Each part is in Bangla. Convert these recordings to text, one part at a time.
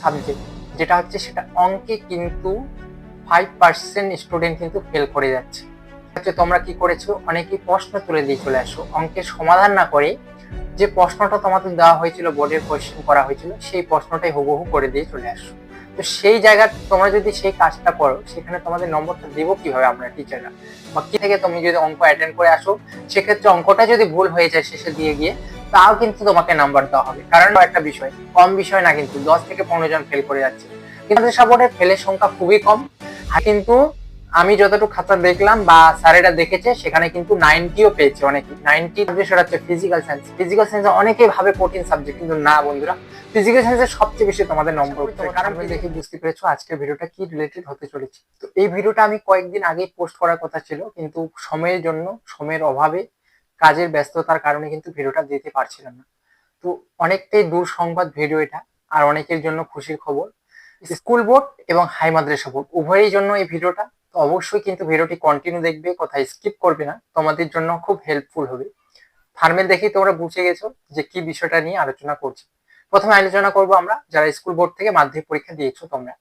সাবজেক্ট যেটা হচ্ছে সেটা অঙ্কে কিন্তু 5% স্টুডেন্ট কিন্তু ফেল করে যাচ্ছে। হচ্ছে তোমরা কি করেছো, অনেকেই প্রশ্ন তুলে দিয়ে চলে আসো, অঙ্কের সমাধান না করে যে প্রশ্নটা তোমাদের দেওয়া হয়েছিল, বোর্ডের কোয়েশ্চেন করা হয়েছিল, সেই প্রশ্নটাই হুবহু করে দিয়ে চলে আসো। তো সেই জায়গায় তোমরা যদি সেই কাজটা করো, সেখানে তোমাদের নম্বরটা দেবো কিভাবে আমরা টিচাররা? বা কি থেকে তুমি যদি অঙ্ক অ্যাটেন্ড করে আসো, সেক্ষেত্রে অঙ্কটা যদি ভুল হয়ে যায় শেষে দিয়ে গিয়ে, তাও কিন্তু তোমাকে নাম্বার দেওয়া হবে। কারণ একটা বিষয়, কম বিষয় না, কিন্তু 10 থেকে 15 জন ফেল করে যাচ্ছে। কিন্তু সাপোর্টের ফেলের সংখ্যা খুবই কম। কিন্তু আমি যতটুকু খাতা দেখলাম বা স্যারেরা দেখেছে, সেখানে কিন্তু 90ও পেয়েছে অনেকে। 90 বিষয় হচ্ছে ফিজিক্যাল সায়েন্স। ফিজিক্যাল সায়েন্স অনেকেই ভাবে কঠিন সাবজেক্ট, কিন্তু না বন্ধুরা, ফিজিক্যাল সায়েন্সের সবচেয়ে বেশি তোমাদের নম্বর উঠছে। কারণ আমি দেখে বুঝতে পেরেছো আজকের ভিডিওটা কি রিলেটেড হতে চলেছে। তো এই ভিডিওটা আমি কয়েকদিন আগেই পোস্ট করার কথা ছিল, কিন্তু সময়ের জন্য, সময়ের অভাবে, কাজের ব্যস্ততার কারণে কিন্তু ভিডিওটা দিতে পারছিলাম না। তো অনেকটাই দূর সংবাদ ভিডিও এটা, আর অনেকের জন্য খুশির খবর। স্কুল বোর্ড এবং হাই মাদ্রাসা বোর্ড উভয়ের জন্য এই ভিডিওটা। তো অবশ্যই কিন্তু ভিডিওটি কন্টিনিউ দেখবে, কোথায় স্কিপ করবে না, তোমাদের জন্য খুব হেল্পফুল হবে। থাম্বনেল দেখেই তোমরা বুঝে গেছো যে কি বিষয়টা নিয়ে আলোচনা করছি। প্রথমে আলোচনা করব আমরা যারা স্কুল বোর্ড থেকে মাধ্যমিক পরীক্ষা দিয়েছো তোমরা।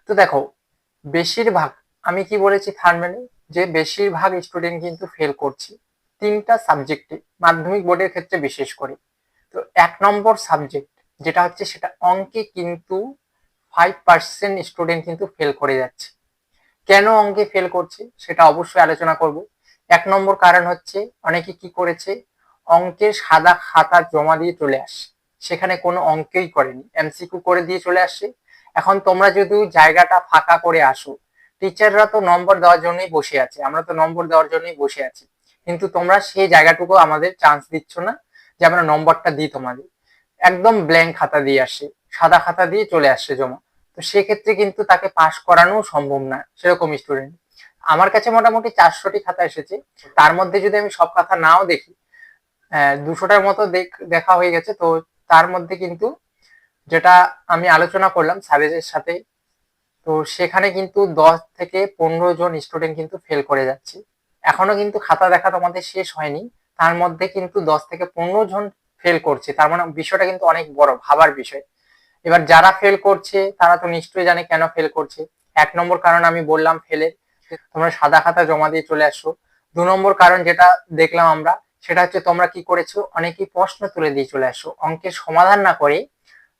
তো দেখো, বেশিরভাগ, আমি কি বলেছি থাম্বনেলে, যে বেশিরভাগ স্টুডেন্ট কিন্তু ফেল করছে তিনটা সাবজেক্টে, মাধ্যমিক বোর্ডের ক্ষেত্রে বিশেষ করে। তো 1 নম্বর সাবজেক্ট যেটা হচ্ছে সেটা অঙ্কে কিন্তু 5% স্টুডেন্ট কিন্তু ফেল করে যাচ্ছে। কেন অঙ্কে ফেল করছে সেটা অবশ্যই আলোচনা করব। 1 নম্বর কারণ হচ্ছে, অনেকে কি করেছে, অঙ্কের সাদা খাতা জমা দিয়ে চলে আসে, সেখানে কোনো অঙ্কই করেনি, এমসিকিউ করে দিয়ে চলে আসছে। এখন তোমরা যদি জায়গাটা ফাঁকা করে আসো, টিচাররা তো নম্বর দেওয়ার জন্যই বসে আছে, আমরা তো নম্বর দেওয়ার জন্যই বসে আছি, কিন্তু তোমরা সেই জায়গাটুকু আমাদের চান্স দিচ্ছ না যে আমরা নম্বরটা দিই তোমাদের। একদম ব্ল্যাঙ্ক খাতা দিয়ে আসে, সাদা খাতা দিয়ে চলে আসছে জমা। তো সেক্ষেত্রে কিন্তু তাকে পাস করানো সম্ভব না সেরকম স্টুডেন্ট। আমার কাছে মোটামুটি 400টি খাতা এসেছে, তার মধ্যে যদি আমি সব খাতা নাও দেখি, 200টার মতো দেখা হয়ে গেছে। তো তার মধ্যে কিন্তু যেটা আমি আলোচনা করলাম স্যারের সাথে, তো সেখানে কিন্তু 10 থেকে 15 জন স্টুডেন্ট কিন্তু ফেল করে যাচ্ছে। এখনো কিন্তু খাতা দেখা তোমাদের শেষ হয়নি, তার মধ্যে কিন্তু 10 থেকে 15 জন ফেল করছে। তার মানে বিষয়টা কিন্তু অনেক বড়, ভাবার বিষয়। এবার যারা ফেল করছে তারা তো নিশ্চয়ই জানে কেন ফেল করছে। 1 নম্বর কারণ আমি বললাম ফেলের, তোমরা সাদা খাতা জমা দিয়ে চলে আসো। 2 নম্বর কারণ যেটা দেখলাম আমরা, সেটা হচ্ছে তোমরা কি করেছো, অনেকেই প্রশ্ন তুলে দিয়ে চলে আসো, অঙ্কের সমাধান না করে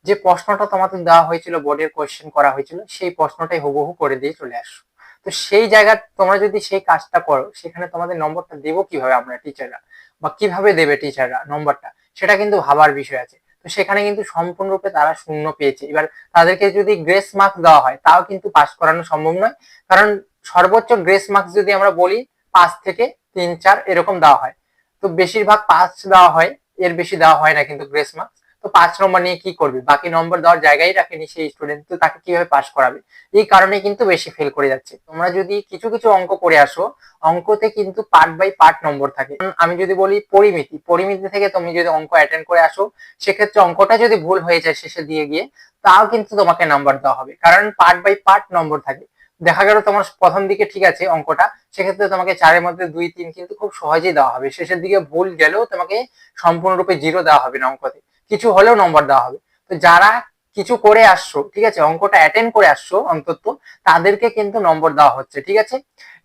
যে প্রশ্নটা তোমাদের দেওয়া হয়েছিল, বোর্ডের কোয়েশ্চেন করা হয়েছিল, সেই প্রশ্নটাই হুবহু করে দিয়ে চলে আসো। তো সেই জায়গায় তোমরা যদি সেই কাজটা করো, সেখানে তোমাদের নম্বরটা দেবো কিভাবে আমরা টিচাররা, বা কিভাবে দেবে টিচাররা নম্বরটা, সেটা কিন্তু ভাবার বিষয় আছে। তো সেখানে কিন্তু সম্পূর্ণরূপে তারা শূন্য পেয়েছে। এবার তাদেরকে যদি গ্রেস মার্কস দেওয়া হয়, তাও কিন্তু পাস করানো সম্ভব নয়। কারণ সর্বোচ্চ গ্রেস মার্কস যদি আমরা বলি 5 থেকে 3-4 এরকম দেওয়া হয়। তো বেশিরভাগ 5 দেওয়া হয়, এর বেশি দেওয়া হয় না কিন্তু গ্রেস মার্কস। তো 5 নম্বর নিয়ে কি করবে, বাকি নম্বর দেওয়ার জায়গায় রাখেনি সেই স্টুডেন্ট, তো তাকে কিভাবে পাস করাবে? এই কারণে কিন্তু বেশি ফেল করে যাচ্ছে। তোমরা যদি কিছু কিছু অঙ্ক করে আসো, অঙ্কতে কিন্তু পার্ট বাই পার্ট নম্বর থাকে। আমি যদি বলি পরিমিতি, পরিমিতি থেকে তুমি যদি অঙ্ক অ্যাটেন্ড করে আসো, সেক্ষেত্রে অঙ্কটা যদি ভুল হয়ে যায় শেষে দিয়ে গিয়ে, তাও কিন্তু তোমাকে নাম্বার দেওয়া হবে, কারণ পার্ট বাই পার্ট নম্বর থাকে। দেখা গেল তোমার প্রথম দিকে ঠিক আছে অঙ্কটা, সেক্ষেত্রে তোমাকে 4-এর মধ্যে 2-3 কিন্তু খুব সহজেই দেওয়া হবে। শেষের দিকে ভুল গেলেও তোমাকে সম্পূর্ণরূপে 0 দেওয়া হবে না, অঙ্কতে কিছু হলেও নম্বর দেওয়া হবে। তো যারা কিছু করে আসছো, ঠিক আছে, অঙ্কটা অ্যাটেন্ড করে আসছো অন্তত, তাদেরকে কিন্তু নম্বর দেওয়া হচ্ছে, ঠিক আছে।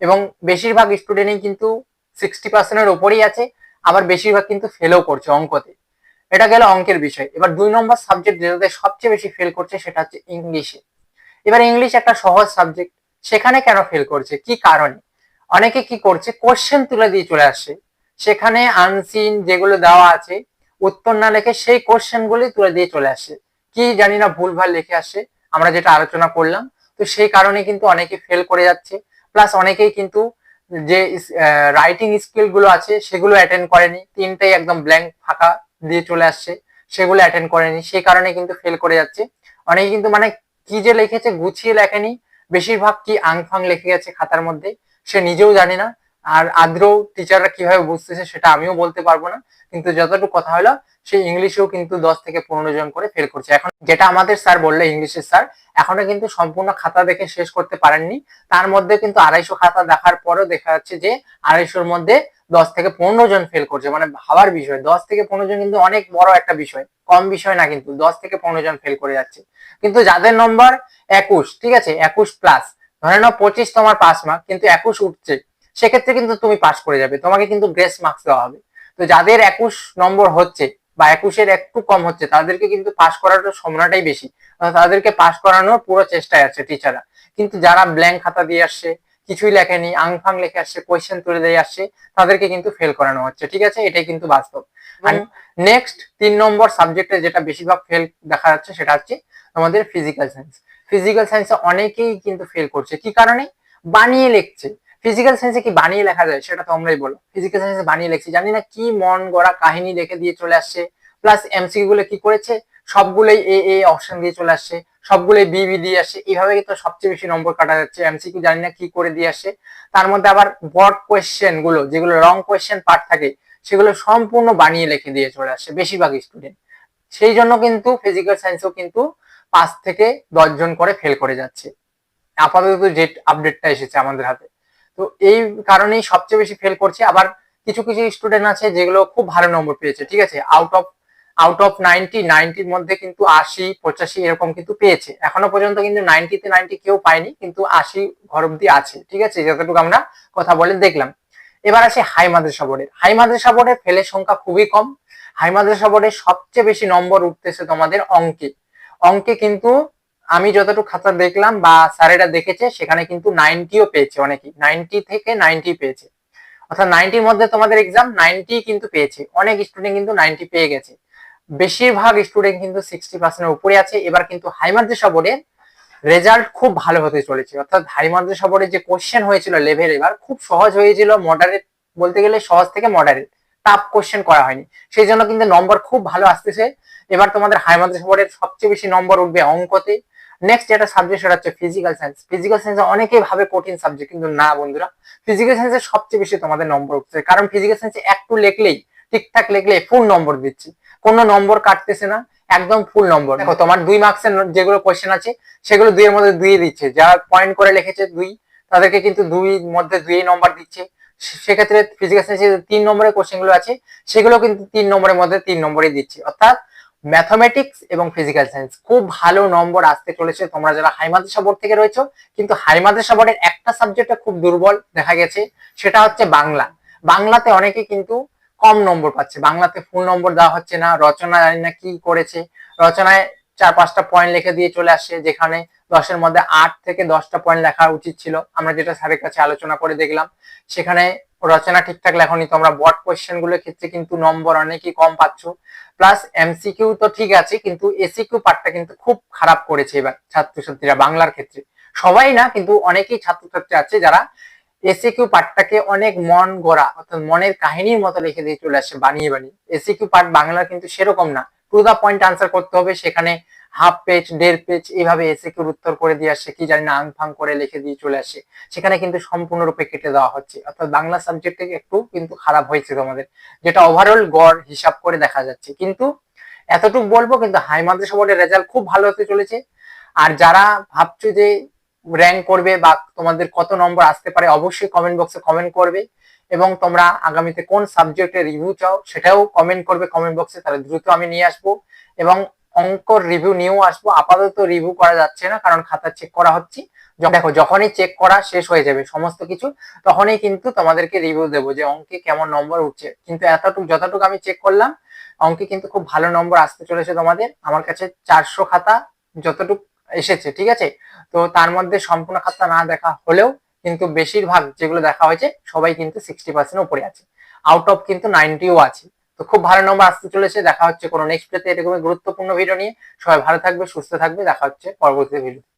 এবং বেশিরভাগ স্টুডেন্টই কিন্তু 60%-এর উপরেই আছে, আবার বেশিরভাগ কিন্তু ফেলও করছে অঙ্কতে। এটা গেল অঙ্কের বিষয়। এবার 2 নম্বর সাবজেক্ট যেটাতে সবচেয়ে বেশি ফেল করছে, সেটা হচ্ছে ইংলিশে। এবার ইংলিশ একটা সহজ সাবজেক্ট, সেখানে কেন ফেল করছে, কি কারণে? অনেকে কি করছে, কোশ্চেন তুলে দিয়ে চলে আসছে, সেখানে আনসিন যেগুলো দেওয়া আছে উত্তর না লিখে সেই কোশ্চেন গুলি তুলে দিয়ে চলে আসে, কি জানি না ভুলভাল লিখে আসে, আমরা যেটা আলোচনা করলাম। তো সেই কারণে কিন্তু অনেকে ফেল করে যাচ্ছে। প্লাস অনেকেই কিন্তু যে রাইটিং স্কিল গুলো আছে সেগুলো অ্যাটেন্ড করেনি, তিনটাই একদম ব্ল্যাঙ্ক ফাঁকা দিয়ে চলে আসছে, সেগুলো অ্যাটেন্ড করেনি, সেই কারণে কিন্তু ফেল করে যাচ্ছে। অনেকে কিন্তু মানে কি যে লিখেছে গুছিয়ে লেখেনি, বেশিরভাগ কি আংফাং লিখে গেছে খাতার মধ্যে, সে নিজেও জানি না। আর আদ্রও টিচাররা কিভাবে বুঝতেছে সেটা আমিও বলতে পারবো না, কিন্তু যতটুকু কথা হলো, সেই ইংলিশেও কিন্তু 10 থেকে 15 জন করে ফেল করছে। এখন যেটা আমাদের স্যার বললে, ইংলিশের স্যার এখনো কিন্তু সম্পূর্ণ খাতা দেখে শেষ করতে পারেননি। তার মধ্যে কিন্তু 250 খাতা দেখার পরেও দেখা যাচ্ছে যে 250-র মধ্যে 10 থেকে 15 জন ফেল করছে, মানে ভাবার বিষয়। 10 থেকে 15 জন কিন্তু অনেক বড় একটা বিষয়, কম বিষয় না কিন্তু। 10 থেকে 15 জন ফেল করে যাচ্ছে, কিন্তু যাদের নম্বর 21, ঠিক আছে, 21+, ধরে নাও 25 তোমার পাস মার্ক, কিন্তু 21 উঠছে, সেক্ষেত্রে কিন্তু তুমি পাস করে যাবে, তোমাকে কিন্তু গ্রেস মার্কস দেওয়া হবে। তো যাদের 21 নম্বর হচ্ছে বা 21-এর একটু কম হচ্ছে, তাদেরকে কিন্তু পাস করার সম্ভাবনাটাই বেশি, তাদেরকে পাস করানোর পুরো চেষ্টায় আছে টিচাররা। কিন্তু যারা ব্ল্যাঙ্ক খাতা দিয়ে আসছে, কিছুই লেখেনি, আংফাং লিখে আসছে, কোয়েশ্চেন তুলে দিয়ে আসছে, তাদেরকে কিন্তু ফেল করানো হচ্ছে, ঠিক আছে, এটাই কিন্তু বাস্তব। নেক্সট 3 নম্বর সাবজেক্টে যেটা বেশিরভাগ ফেল দেখা যাচ্ছে, সেটা হচ্ছে আমাদের ফিজিক্যাল সায়েন্স। ফিজিক্যাল সায়েন্সে অনেকেই কিন্তু ফেল করছে, কি কারণে? বানিয়ে লিখছে। ফিজিক্যাল সায়েন্সে কি বানিয়ে লেখা যায় সেটা তোমরাই বলো। ফিজিক্যাল সায়েন্সে বানিয়ে লিখছি, জানি না কি মন গড়া কাহিনী লিখে দিয়ে চলে আসছে, প্লাস এমসিকিউ গুলো কি করেছে, সবগুলোই এ অপশন দিয়ে চলে আসছে, সবগুলোই বি দিয়ে আসছে, এইভাবে তো সবচেয়ে বেশি নম্বর কাটা যাচ্ছে। এমসিকিউ জানি না কি করে দিয়ে আসে, তার মধ্যে আবার বড় কোয়েশ্চেন গুলো, যেগুলো রং কোয়েশ্চেন পার্ট থাকে, সেগুলো সম্পূর্ণ বানিয়ে লিখে দিয়ে চলে আসছে বেশিরভাগ স্টুডেন্ট। সেই জন্য কিন্তু ফিজিক্যাল সায়েন্সও কিন্তু 5 থেকে 10 জন করে ফেল করে যাচ্ছে, আপাতত যে আপডেটটা এসেছে আমাদের হাতে। তো এই কারণেই সবচেয়ে বেশি ফেল করছে। আবার কিছু কিছু স্টুডেন্ট আছে যেগুলো খুব ভালো নম্বর পেয়েছে, ঠিক আছে, আউট অফ 90-90-র মধ্যে কিন্তু 80-85 এরকম কিন্তু পেয়েছে। এখনো পর্যন্ত কিন্তু 90-তে 90 কেউ পায়নি, কিন্তু 80 ঘর অব্দি আছে, ঠিক আছে, যতটুকু আমরা কথা বলে দেখলাম। এবার আসে হাই মাদ্রাসা বোর্ডের। হাই মাদ্রাসা বোর্ডের ফেলের সংখ্যা খুবই কম। হাই মাদ্রাসা বোর্ডের সবচেয়ে বেশি নম্বর উঠতেছে তোমাদের অঙ্কে। অঙ্কে কিন্তু আমি যতটুকু খাতা দেখলাম বা স্যারেরা দেখেছে, সেখানে কিন্তু 90ও পেয়েছে, অনেকেই 90 থেকে 90 পেয়েছে। অর্থাৎ 90-র মধ্যে তোমাদের এক্সাম 90 কিন্তু পেয়েছে, অনেক স্টুডেন্ট কিন্তু 90 পেয়ে গেছে। বেশিরভাগ স্টুডেন্ট কিন্তু 60%-এর উপরে আছে। এবার কিন্তু হাই মাদ্রাসা বোর্ডের রেজাল্ট খুব ভালো হতে চলেছে। অর্থাৎ হাই মাদ্রাসা বোর্ডে যে কোশ্চেন হয়েছিল লেভেল, এবার খুব সহজ হয়েছিল, মডারেট বলতে গেলে সহজ থেকে মডারেট, টাফ কোশ্চেন করা হয়নি, সেই জন্য কিন্তু নম্বর খুব ভালো আসতেছে। এবার তোমাদের হাই মাদ্রাসা বোর্ডের সবচেয়ে বেশি নম্বর উঠবে অঙ্কতে। নেক্সট যেটা সাবজেক্ট সেটা হচ্ছে ফিজিক্যাল সায়েন্স। ফিজিক্যাল সায়েন্স অনেকেই ভাবে কঠিন সাবজেক্ট, কিন্তু না বন্ধুরা, ফিজিক্যাল সায়েন্সে সবচেয়ে বেশি তোমাদের নম্বর উঠছে, কারণ ফিজিক্যাল সায়েন্সে একটু লিখলেই, ঠিকঠাক লিখলে ফুল নম্বর দিচ্ছি, কোনো নম্বর কাটতেছে না, একদম ফুল নম্বর। দেখো তোমার 2 মার্কসের যেগুলো কোশ্চেন আছে, সেগুলো 2-এর মধ্যে 2 দিচ্ছে, যারা পয়েন্ট করে লিখেছে 2, তাদেরকে কিন্তু 2-এর মধ্যে 2 নম্বর দিচ্ছে। সেক্ষেত্রে ফিজিক্যাল সায়েন্সে 3 নম্বরের কোশ্চেন গুলো আছে, সেগুলো কিন্তু 3 নম্বরের মধ্যে 3 নম্বরই দিচ্ছে। অর্থাৎ ম্যাথমেটিক্স এবং ফিজিক্যাল সায়েন্স খুব ভালো নম্বর আসতে চলেছে তোমরা যারা হাই মাদ্রাসা বোর্ড থেকে রয়েছো। কিন্তু হাই মাদ্রাসা বোর্ডের একটা সাবজেক্টে খুব দুর্বল দেখা গেছে, সেটা হচ্ছে বাংলা। বাংলাতে অনেকে কিন্তু কম নম্বর পাচ্ছে, বাংলাতে ফুল নম্বর দেওয়া হচ্ছে না। রচনা জানি না কি করেছে, রচনায় 4-5টা পয়েন্ট লিখে দিয়ে চলে আসছে, যেখানে 10-এর মধ্যে 8 থেকে 10টা পয়েন্ট লেখা উচিত ছিল। আমরা যেটা স্যারের কাছে আলোচনা করে দেখলাম, সেখানে রচনা ঠিকঠাক লেখনি তোমরা। বড় কোয়েশ্চেন গুলোর ক্ষেত্রে কিন্তু নম্বর অনেকই কম পাচ্ছ। প্লাস এমসিকিউ তো ঠিক আছে, কিন্তু এসিকিউ পার্টটা কিন্তু খুব খারাপ করেছে এবার ছাত্রছাত্রীরা বাংলার ক্ষেত্রে। সবাই না, কিন্তু অনেকেই ছাত্রছাত্রী আছে যারা এসিকিউ পার্টটাকে অনেক মন গড়া, অর্থাৎ মনের কাহিনীর মতো লিখে দিয়ে চলে আসে বানিয়ে বানিয়ে। এসিকিউ পার্ট বাংলার কিন্তু সেরকম না, টু দা পয়েন্ট আনসার করতে হবে, সেখানে হাফ পেজ 1.5 পেজ এইভাবে এসিকিউর উত্তর করে দিয়ে আসে, কি জানি না আংফাং করে লিখে দিয়ে চলে আসে, সেখানে কিন্তু সম্পূর্ণরূপে কেটে দেওয়া হচ্ছে। অর্থাৎ বাংলা সাবজেক্টে একটু কিন্তু খারাপ হয়েছে তোমাদের, যেটা ওভারঅল গড় হিসাব করে দেখা যাচ্ছে। কিন্তু এতটুকু বলবো, কিন্তু হাই মাদ্রাসা বোর্ডের রেজাল্ট খুব ভালো হতে চলেছে। আর যারা ভাবছো যে র্যাঙ্ক করবে বা তোমাদের কত নম্বর আসতে পারে, অবশ্যই কমেন্ট বক্সে কমেন্ট করবে। এবং তোমরা আগামীতে কোন সাবজেক্টের রিভিউ চাও সেটাও কমেন্ট করবে কমেন্ট বক্সে, তাহলে দ্রুত আমি নিয়ে আসবো। এবং অঙ্কর রিভিউ নিয়েও আসবো। আপাতত রিভিউ করা যাচ্ছে না, কারণ খাতা চেক করা হচ্ছে। দেখো যখনই চেক করা শেষ হয়ে যাবে সমস্ত কিছু, তখনই কিন্তু তোমাদেরকে রিভিউ দেবো যে অঙ্কে কেমন নম্বর উঠছে। কিন্তু যতটুকু আমি চেক করলাম, অঙ্কে কিন্তু খুব ভালো নম্বর আসতে চলেছে তোমাদের। আমার কাছে 400 খাতা যতটুকু এসেছে, ঠিক আছে, তো তার মধ্যে সম্পূর্ণ খাতা না দেখা হলেও কিন্তু বেশিরভাগ যেগুলো দেখা হয়েছে সবাই কিন্তু 60% উপরে আছে, আউট অফ কিন্তু 90ও আছে। তো খুব ভালো নম্বর আসতে চলেছে। দেখা হচ্ছে কোনো নেক্সট ডেতে এরকম গুরুত্বপূর্ণ ভিডিও নিয়ে। সবাই ভালো থাকবে, সুস্থ থাকবে, দেখা হচ্ছে পরবর্তী ভিডিও।